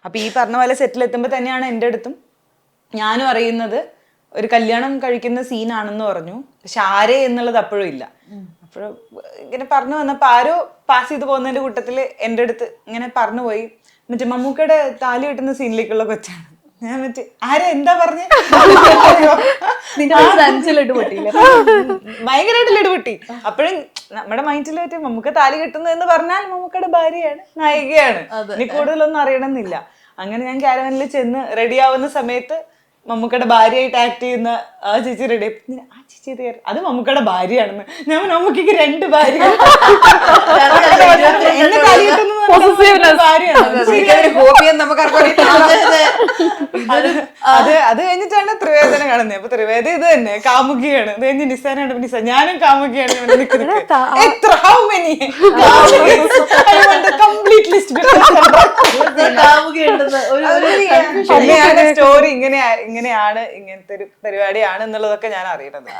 അപ്പൊ ഈ പറഞ്ഞ പോലെ സെറ്റിൽ എത്തുമ്പോൾ തന്നെയാണ് എൻ്റെ അടുത്തും ഞാനും അറിയുന്നത് ഒരു കല്യാണം കഴിക്കുന്ന സീനാണെന്ന് പറഞ്ഞു. പക്ഷെ ആരേ എന്നുള്ളത് അപ്പോഴും ഇല്ല. അപ്പോഴും ഇങ്ങനെ പറഞ്ഞു വന്നപ്പോ ആരോ പാസ് ചെയ്ത് പോകുന്നതിന്റെ കൂട്ടത്തില് എൻ്റെ അടുത്ത് ഇങ്ങനെ പറഞ്ഞു പോയി, മറ്റേ മമ്മൂക്കയുടെ താലി കെട്ടുന്ന സീനിലേക്കുള്ള കൊച്ചാണ്. ഞാൻ മറ്റേ ആരാ എന്താ പറഞ്ഞ ഭയങ്കരമായിട്ട് ലഡുപൊട്ടി. അപ്പോഴും നമ്മുടെ മൈൻഡിൽ മറ്റേ മമ്മൂക്ക താലി കെട്ടുന്നു എന്ന് പറഞ്ഞാൽ മമ്മൂക്കയുടെ ഭാര്യയാണ്, നായികയാണ്, ഇനി കൂടുതലൊന്നും അറിയണമെന്നില്ല. അങ്ങനെ ഞാൻ ക്യാരവനിൽ ചെന്ന് റെഡി ആവുന്ന സമയത്ത് മമ്മൂക്കയുടെ ഭാര്യയായിട്ട് ആക്ട് ചെയ്യുന്ന ആ ചേച്ചി റെഡി, ആ ചേച്ചി അത് മമ്മൂക്കയുടെ ഭാര്യയാണെന്ന്. ഞാൻ മമ്മൂക്കയ്ക്ക് 2 ഭാര്യ, എന്നെ താലി കെട്ടുന്നത് അത് കഴിഞ്ഞിട്ടാണ് ത്രിവേദന കാണുന്നത്. അപ്പൊ ത്രിവേദ ഇത് തന്നെ കാമുകിയാണ്. ഇത് കഴിഞ്ഞ് നിസാനാണ്, നിസ ഞാനും കാമുകിയാണ്. സ്റ്റോറി ഇങ്ങനെയാണ്, ഇങ്ങനത്തെ ഒരു പരിപാടിയാണ് എന്നുള്ളതൊക്കെ ഞാൻ അറിയണത്.